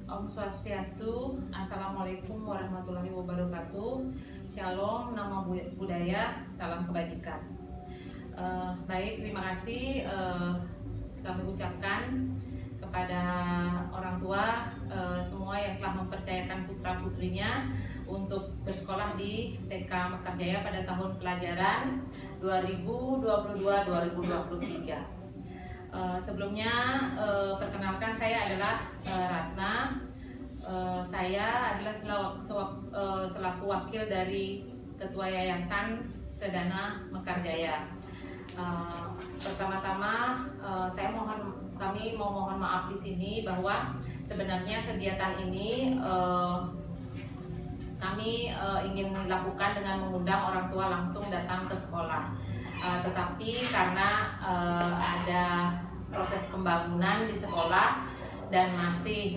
Om Swastiastu, Assalamualaikum warahmatullahi wabarakatuh. Shalom, nama budaya, salam kebajikan. Baik, terima kasih kami ucapkan kepada orang tua semua yang telah mempercayakan putra-putrinya untuk bersekolah di TK Mekar Jaya pada tahun pelajaran 2022-2023. Sebelumnya perkenalkan, saya adalah Ratna. Saya adalah selaku wakil dari Ketua Yayasan Sedana Mekar Jaya. Pertama-tama kami mau mohon maaf di sini bahwa sebenarnya kegiatan ini kami ingin lakukan dengan mengundang orang tua langsung datang ke sekolah. Tetapi karena ada proses pembangunan di sekolah dan masih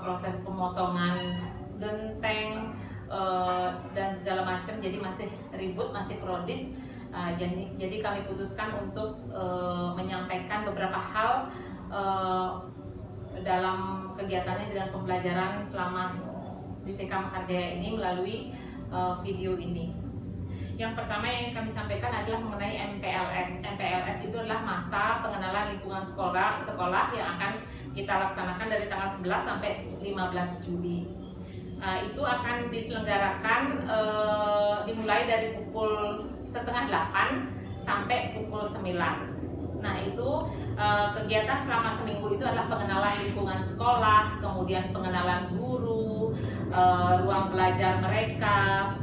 proses pemotongan genteng dan segala macam, jadi masih ribut, masih krodit. Jadi kami putuskan untuk menyampaikan beberapa hal dalam kegiatannya dengan pembelajaran selama di TK Mekar Jaya ini melalui video ini. Yang pertama yang kami sampaikan adalah mengenai MPLS. MPLS itu adalah masa pengenalan lingkungan sekolah yang akan kita laksanakan dari tanggal 11 sampai 15 Juli. Itu akan diselenggarakan dimulai dari pukul 7:30 sampai pukul 9. Nah, itu kegiatan selama seminggu itu adalah pengenalan lingkungan sekolah, kemudian pengenalan guru, ruang belajar mereka,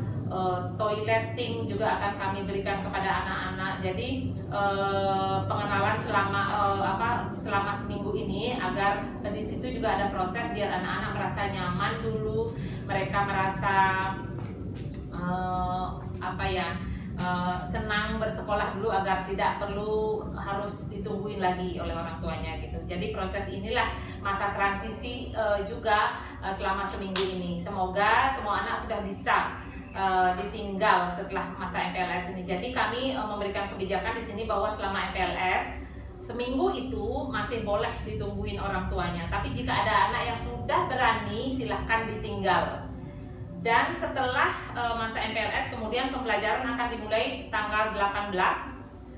toileting juga akan kami berikan kepada anak-anak. Jadi pengenalan selama seminggu ini, agar di situ juga ada proses biar anak-anak merasa nyaman dulu, mereka merasa senang bersekolah dulu agar tidak perlu harus ditungguin lagi oleh orang tuanya gitu. Jadi proses inilah masa transisi juga selama seminggu ini. Semoga semua anak sudah bisa ditinggal setelah masa MPLS ini. Jadi kami memberikan kebijakan di sini bahwa selama MPLS seminggu itu masih boleh ditungguin orang tuanya. Tapi jika ada anak yang sudah berani, silahkan ditinggal. Dan setelah masa MPLS kemudian pembelajaran akan dimulai tanggal 18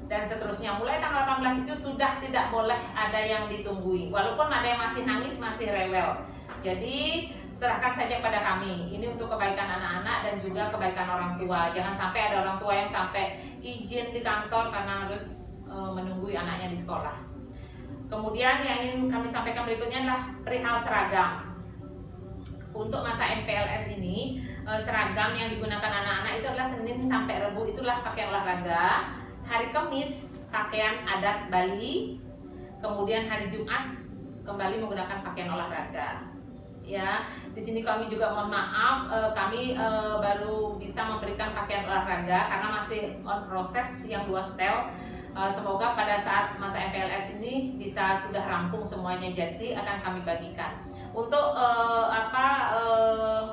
dan seterusnya. Mulai tanggal 18 itu sudah tidak boleh ada yang ditungguin, walaupun ada yang masih nangis, masih rewel. Jadi serahkan saja pada kami. Ini untuk kebaikan anak-anak dan juga kebaikan orang tua. Jangan sampai ada orang tua yang sampai izin di kantor karena harus menunggu anaknya di sekolah. Kemudian yang ingin kami sampaikan berikutnya adalah perihal seragam. Untuk masa MPLS ini, seragam yang digunakan anak-anak itu adalah Senin sampai Rabu itulah pakaian olahraga, hari Kamis pakaian adat Bali, kemudian hari Jumat kembali menggunakan pakaian olahraga. Ya, di sini kami juga mohon maaf, kami baru bisa memberikan pakaian olahraga karena masih on proses yang 2 setel. Semoga pada saat masa MPLS ini bisa sudah rampung semuanya, jadi akan kami bagikan. Untuk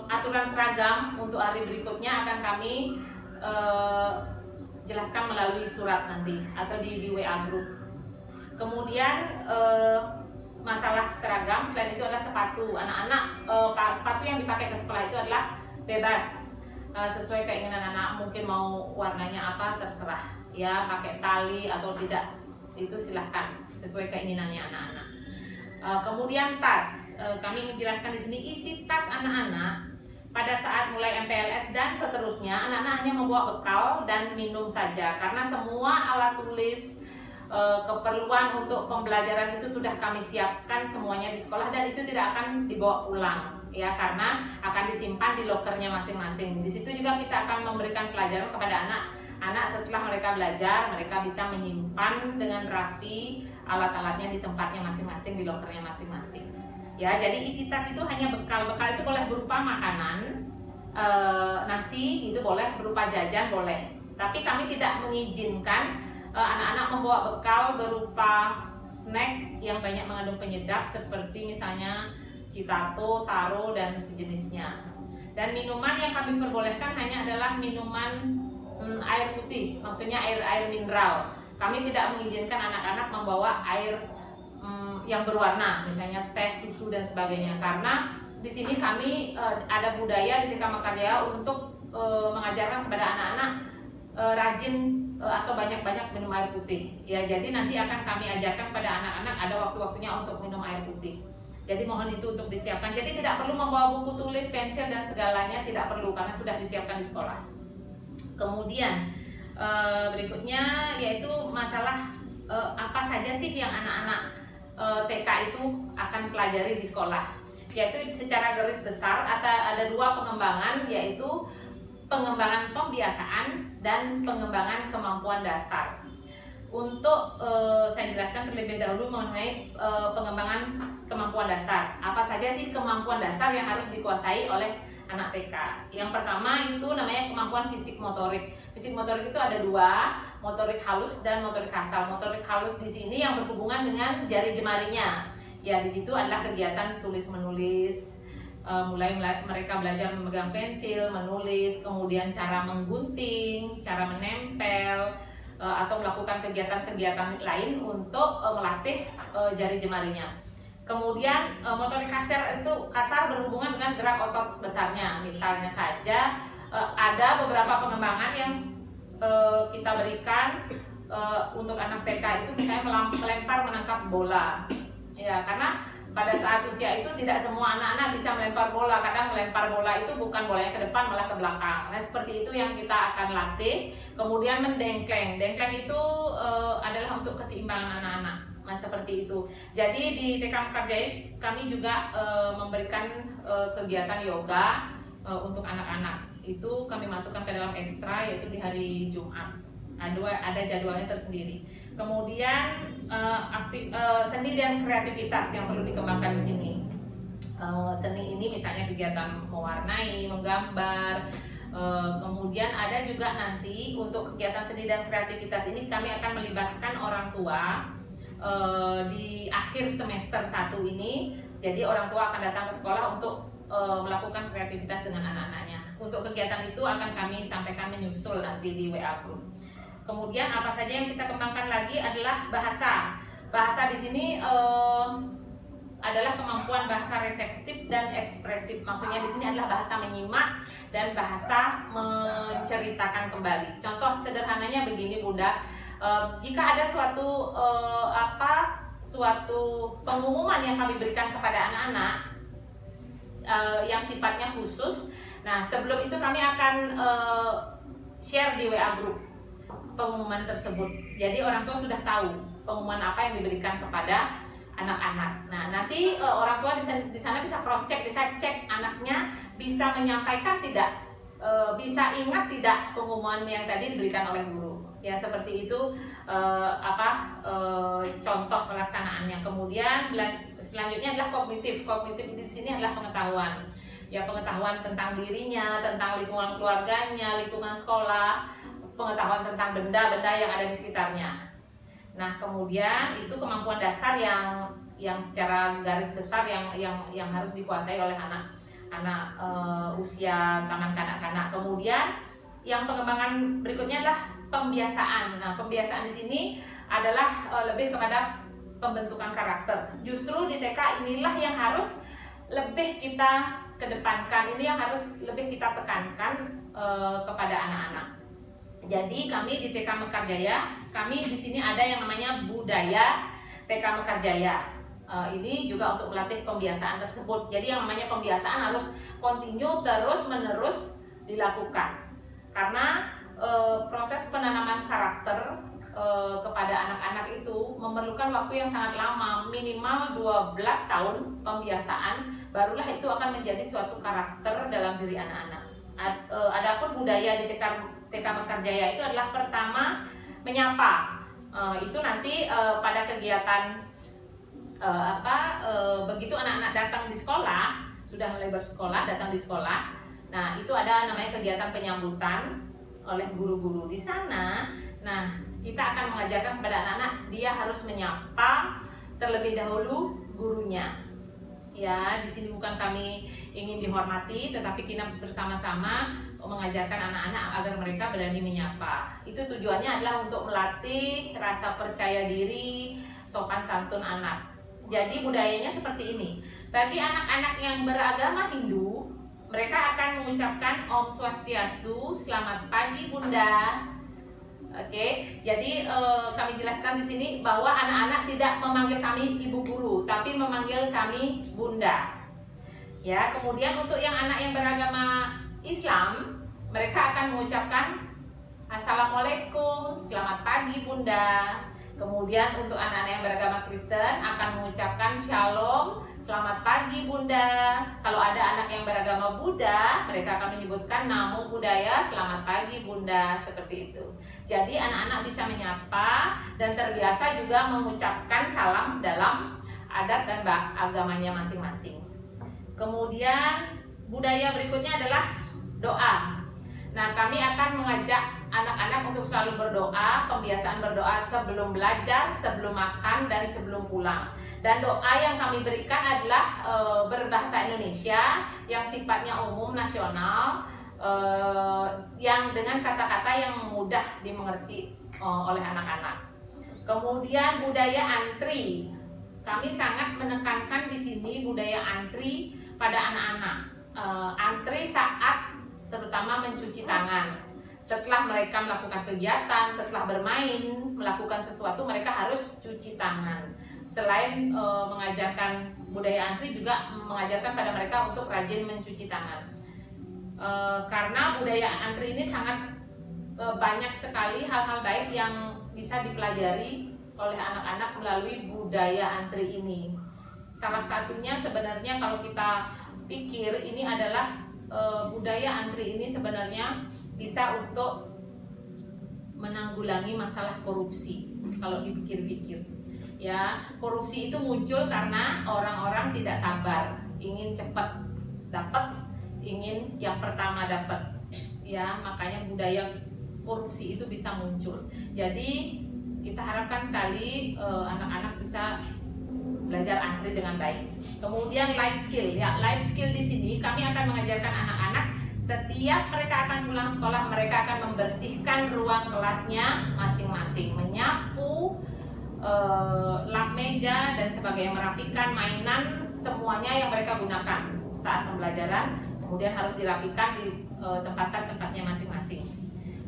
aturan seragam untuk hari berikutnya akan kami jelaskan melalui surat nanti atau di WA group. Kemudian masalah seragam selain itu adalah sepatu. Anak-anak sepatu yang dipakai ke sekolah itu adalah bebas, sesuai keinginan anak. Mungkin mau warnanya apa terserah, ya, pakai tali atau tidak, itu silahkan sesuai keinginannya anak-anak. Kemudian tas, kami menjelaskan di sini isi tas anak-anak pada saat mulai MPLS dan seterusnya. Anak-anak hanya membawa bekal dan minum saja, karena semua alat tulis, keperluan untuk pembelajaran itu sudah kami siapkan semuanya di sekolah dan itu tidak akan dibawa pulang, ya, karena akan disimpan di lokernya masing-masing. Di situ juga kita akan memberikan pelajaran kepada anak-anak setelah mereka belajar, mereka bisa menyimpan dengan rapi alat-alatnya di tempatnya masing-masing, di lokernya masing-masing. Ya, jadi isi tas itu hanya bekal. Bekal itu boleh berupa makanan, nasi itu boleh, berupa jajan boleh. Tapi kami tidak mengizinkan anak-anak membawa bekal berupa snack yang banyak mengandung penyedap seperti misalnya citato, taro dan sejenisnya. Dan minuman yang kami perbolehkan hanya adalah minuman air putih, maksudnya air mineral. Kami tidak mengizinkan anak-anak membawa air yang berwarna, misalnya teh, susu dan sebagainya. Karena di sini kami ada budaya di TK Mekarjaya untuk mengajarkan kepada anak-anak rajin atau banyak-banyak minum air putih. Ya, jadi nanti akan kami ajarkan pada anak-anak ada waktu-waktunya untuk minum air putih. Jadi mohon itu untuk disiapkan. Jadi tidak perlu membawa buku tulis, pensil dan segalanya, tidak perlu karena sudah disiapkan di sekolah. Kemudian berikutnya yaitu masalah apa saja sih yang anak-anak TK itu akan pelajari di sekolah. Yaitu secara garis besar ada dua pengembangan, yaitu pengembangan pembiasaan dan pengembangan kemampuan dasar. Untuk saya jelaskan terlebih dahulu mengenai pengembangan kemampuan dasar. Apa saja sih kemampuan dasar yang harus dikuasai oleh anak TK? Yang pertama itu namanya kemampuan fisik motorik. Fisik motorik itu ada dua, motorik halus dan motorik kasar. Motorik halus di sini yang berhubungan dengan jari jemarinya. Ya, di situ adalah kegiatan tulis menulis. Mulai mereka belajar memegang pensil, menulis, kemudian cara menggunting, cara menempel, atau melakukan kegiatan-kegiatan lain untuk melatih jari jemarinya. Kemudian motorik kasar itu berhubungan dengan gerak otot besarnya. Misalnya saja ada beberapa pengembangan yang kita berikan untuk anak TK itu, misalnya melempar menangkap bola. Ya, karena pada saat usia itu tidak semua anak-anak bisa melempar bola. Kadang melempar bola itu bukan bolanya ke depan, malah ke belakang. Nah, seperti itu yang kita akan latih. Kemudian mendengkleng. Dengkleng itu adalah untuk keseimbangan anak-anak. Nah, seperti itu. Jadi di TK Mekarjaya kami juga memberikan kegiatan yoga untuk anak-anak. Itu kami masukkan ke dalam ekstra, yaitu di hari Jumat. Ada jadwalnya tersendiri. Kemudian seni dan kreativitas yang perlu dikembangkan di sini. Seni ini misalnya kegiatan mewarnai, menggambar. Kemudian ada juga nanti untuk kegiatan seni dan kreativitas ini kami akan melibatkan orang tua di akhir semester 1 ini. Jadi orang tua akan datang ke sekolah untuk melakukan kreativitas dengan anak-anaknya. Untuk kegiatan itu akan kami sampaikan menyusul nanti di WA group. Kemudian apa saja yang kita kembangkan lagi adalah bahasa. Bahasa di sini adalah kemampuan bahasa reseptif dan ekspresif. Maksudnya di sini adalah bahasa menyimak dan bahasa menceritakan kembali. Contoh sederhananya begini, Bunda. Jika ada suatu pengumuman yang kami berikan kepada anak-anak yang sifatnya khusus, nah sebelum itu kami akan share di WA group pengumuman tersebut. Jadi orang tua sudah tahu pengumuman apa yang diberikan kepada anak-anak. Nah, nanti orang tua di sana bisa cross check, bisa cek anaknya bisa menyampaikan tidak, bisa ingat tidak pengumuman yang tadi diberikan oleh guru. Ya, seperti itu contoh pelaksanaannya. Kemudian selanjutnya adalah kognitif. Kognitif di sini adalah pengetahuan. Ya, pengetahuan tentang dirinya, tentang lingkungan keluarganya, lingkungan sekolah, pengetahuan tentang benda-benda yang ada di sekitarnya. Nah, kemudian itu kemampuan dasar yang secara garis besar yang harus dikuasai oleh anak usia taman kanak-kanak. Kemudian yang pengembangan berikutnya adalah pembiasaan. Nah, pembiasaan di sini adalah lebih kepada pembentukan karakter. Justru di TK inilah yang harus lebih kita kedepankan, ini yang harus lebih kita tekankan kepada anak-anak. Jadi kami di TK Mekarjaya, kami di sini ada yang namanya budaya TK Mekarjaya. Ini juga untuk melatih pembiasaan tersebut. Jadi yang namanya pembiasaan harus continue, terus-menerus dilakukan. Karena proses penanaman karakter kepada anak-anak itu memerlukan waktu yang sangat lama, minimal 12 tahun pembiasaan, barulah itu akan menjadi suatu karakter dalam diri anak-anak. Adapun budaya di TK Mekarjaya itu adalah pertama menyapa. Itu nanti pada kegiatan begitu anak-anak datang di sekolah, sudah mulai bersekolah, datang di sekolah. Nah, itu ada namanya kegiatan penyambutan oleh guru-guru di sana. Nah, kita akan mengajarkan kepada anak-anak dia harus menyapa terlebih dahulu gurunya. Ya, di sini bukan kami ingin dihormati, tetapi kita bersama-sama mengajarkan anak-anak agar mereka berani menyapa. Itu tujuannya adalah untuk melatih rasa percaya diri, sopan sopan santun anak. Jadi budayanya seperti ini. Bagi anak-anak yang beragama Hindu, mereka akan mengucapkan Om Swastiastu, selamat pagi Bunda. Oke, jadi kami jelaskan di sini bahwa anak-anak tidak memanggil kami ibu guru, tapi memanggil kami Bunda. Ya, kemudian untuk yang anak yang beragama Islam, mereka akan mengucapkan Assalamualaikum, selamat pagi Bunda. Kemudian untuk anak-anak yang beragama Kristen akan mengucapkan Shalom, selamat pagi Bunda. Kalau ada anak yang beragama Buddha, mereka akan menyebutkan Namo Buddhaya, selamat pagi Bunda, seperti itu. Jadi anak-anak bisa menyapa dan terbiasa juga mengucapkan salam dalam adat dan agamanya masing-masing. Kemudian budaya berikutnya adalah doa. Nah, kami akan mengajak anak-anak untuk selalu berdoa, pembiasaan berdoa sebelum belajar, sebelum makan, dan sebelum pulang. Dan doa yang kami berikan adalah berbahasa Indonesia yang sifatnya umum nasional, yang dengan kata-kata yang mudah dimengerti oleh anak-anak. Kemudian budaya antri. Kami sangat menekankan di sini budaya antri pada anak-anak. Antri saat terutama mencuci tangan. Setelah mereka melakukan kegiatan, setelah bermain, melakukan sesuatu, mereka harus cuci tangan. Selain mengajarkan budaya antri, juga mengajarkan pada mereka untuk rajin mencuci tangan. Karena budaya antri ini sangat banyak sekali hal-hal baik yang bisa dipelajari oleh anak-anak melalui budaya antri ini. Salah satunya sebenarnya kalau kita pikir ini adalah budaya antri ini sebenarnya bisa untuk menanggulangi masalah korupsi. Kalau dipikir-pikir, ya, korupsi itu muncul karena orang-orang tidak sabar, ingin cepat dapat, ingin yang pertama dapat, ya, makanya budaya korupsi itu bisa muncul. Jadi kita harapkan sekali anak-anak bisa belajar antri dengan baik. Kemudian life skill, ya, life skill di sini kami akan mengajarkan anak-anak setiap mereka akan pulang sekolah, mereka akan membersihkan ruang kelasnya masing-masing, menyapu, lap meja dan sebagainya, merapikan mainan semuanya yang mereka gunakan saat pembelajaran, kemudian harus dirapikan, ditempatkan tempatnya masing-masing.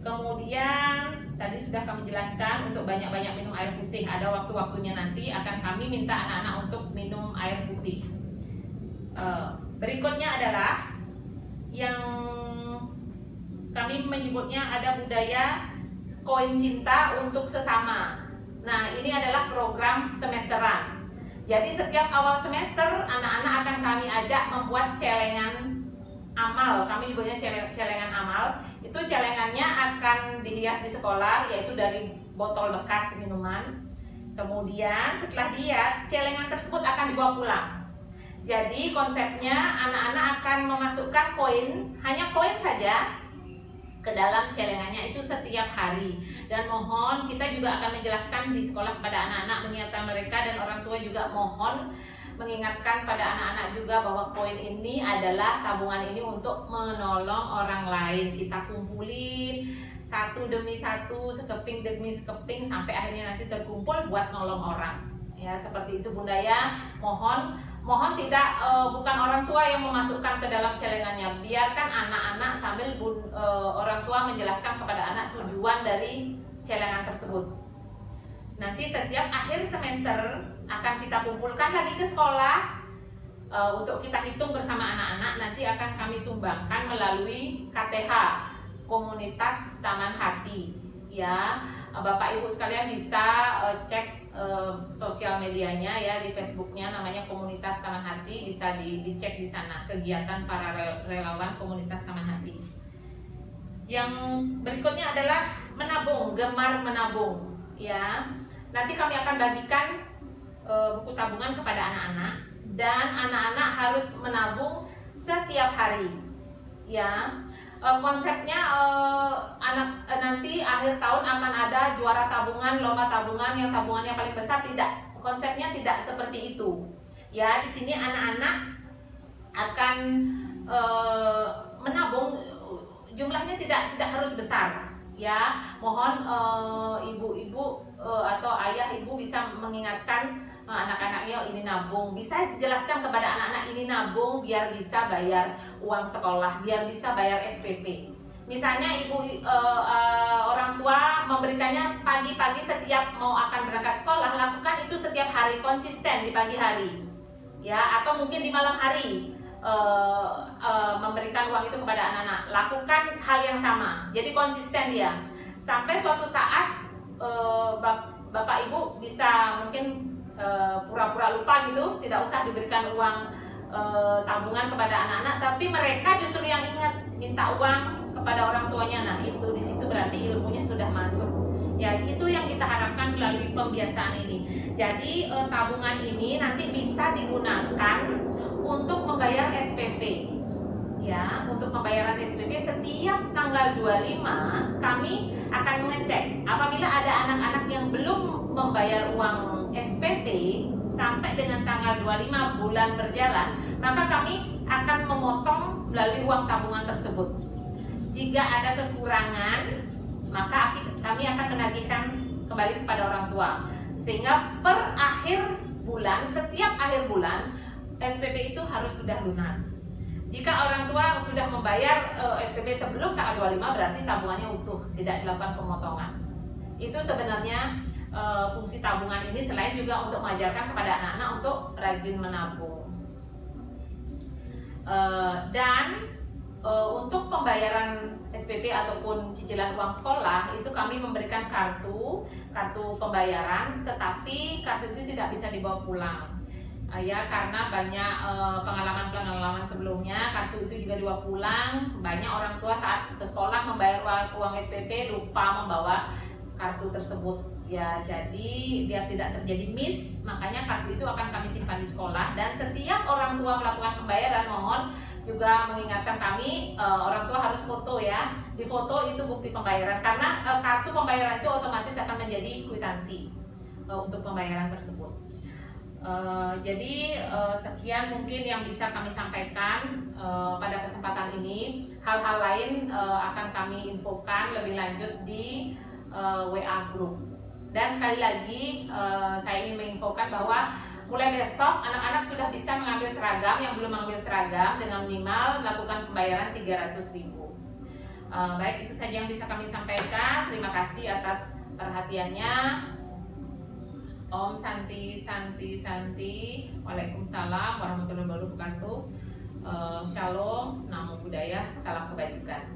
Kemudian tadi sudah kami jelaskan untuk banyak-banyak minum air putih. Ada waktu-waktunya nanti akan kami minta anak-anak untuk minum air putih. Berikutnya adalah yang kami menyebutnya ada budaya koin cinta untuk sesama. Nah, ini adalah program semesteran. Jadi setiap awal semester anak-anak akan kami ajak membuat celengan amal. Kami nyebutnya celengan amal. Itu celengannya akan dihias di sekolah, yaitu dari botol bekas minuman. Kemudian setelah dihias, celengan tersebut akan dibawa pulang. Jadi konsepnya anak-anak akan memasukkan koin, hanya koin saja, ke dalam celengannya itu setiap hari. Dan mohon kita juga akan menjelaskan di sekolah kepada anak-anak, mengingatkan mereka, dan orang tua juga mohon mengingatkan pada anak-anak juga bahwa koin ini adalah tabungan ini untuk menolong orang lain. Kita kumpulin satu demi satu, sekeping demi sekeping, sampai akhirnya nanti terkumpul buat nolong orang. Ya, seperti itu Bunda ya. Mohon tidak bukan orang tua yang memasukkan ke dalam celengannya. Biarkan anak-anak sambil orang tua menjelaskan kepada anak tujuan dari celengan tersebut. Nanti setiap akhir semester akan kita kumpulkan lagi ke sekolah untuk kita hitung bersama anak-anak. Nanti akan kami sumbangkan melalui KTH, Komunitas Taman Hati. Ya, Bapak Ibu sekalian bisa cek sosial medianya ya, di Facebooknya namanya Komunitas Taman Hati, bisa dicek di sana kegiatan para relawan Komunitas Taman Hati. Yang berikutnya adalah menabung, gemar menabung ya. Nanti kami akan bagikan buku tabungan kepada anak-anak, dan anak-anak harus menabung setiap hari ya. Konsepnya nanti akhir tahun akan ada juara tabungan, lomba tabungan, yang tabungannya paling besar. Tidak, konsepnya tidak seperti itu ya. Di sini anak-anak akan menabung, jumlahnya tidak harus besar ya. Mohon ibu-ibu atau ayah ibu bisa mengingatkan anak-anaknya ini nabung, bisa jelaskan kepada anak-anak ini nabung biar bisa bayar uang sekolah, biar bisa bayar SPP. Misalnya orang tua memberikannya pagi-pagi setiap mau akan berangkat sekolah, lakukan itu setiap hari, konsisten di pagi hari, ya, atau mungkin di malam hari memberikan uang itu kepada anak-anak. Lakukan hal yang sama, jadi konsisten dia. Sampai suatu saat bapak ibu bisa mungkin pura-pura lupa gitu, tidak usah diberikan uang tabungan kepada anak-anak, tapi mereka justru yang ingat minta uang kepada orang tuanya. Nah, itu di situ berarti ilmunya sudah masuk. Ya, itu yang kita harapkan melalui pembiasaan ini. Jadi tabungan ini nanti bisa digunakan untuk membayar SPP. Ya, untuk pembayaran SPP setiap tanggal 25 kami akan mengecek apabila ada anak-anak yang belum membayar uang SPP sampai dengan tanggal 25 bulan berjalan, maka kami akan memotong melalui uang tabungan tersebut. Jika ada kekurangan, maka kami akan menagihkan kembali kepada orang tua, sehingga per akhir bulan, setiap akhir bulan SPP itu harus sudah lunas. Jika orang tua sudah membayar SPP sebelum tanggal 25, berarti tabungannya utuh, tidak dilakukan pemotongan. Itu sebenarnya fungsi tabungan ini, selain juga untuk mengajarkan kepada anak-anak untuk rajin menabung. Dan untuk pembayaran SPP ataupun cicilan uang sekolah itu kami memberikan kartu pembayaran, tetapi kartu itu tidak bisa dibawa pulang. Ya, karena banyak pengalaman sebelumnya kartu itu juga dibawa pulang. Banyak orang tua saat ke sekolah membayar uang SPP lupa membawa kartu tersebut. Ya, jadi biar tidak terjadi miss, makanya kartu itu akan kami simpan di sekolah. Dan setiap orang tua melakukan pembayaran, mohon juga mengingatkan kami, orang tua harus foto ya. Di foto itu bukti pembayaran, karena kartu pembayaran itu otomatis akan menjadi kwitansi untuk pembayaran tersebut. Jadi sekian mungkin yang bisa kami sampaikan pada kesempatan ini. Hal-hal lain akan kami infokan lebih lanjut di WA group. Dan sekali lagi saya ingin menginfokan bahwa mulai besok anak-anak sudah bisa mengambil seragam. Yang belum mengambil seragam dengan minimal melakukan pembayaran 300.000. Baik, itu saja yang bisa kami sampaikan. Terima kasih atas perhatiannya. Om Santi. Waalaikumsalam warahmatullahi wabarakatuh. Shalom, namo buddhaya, salam kebajikan.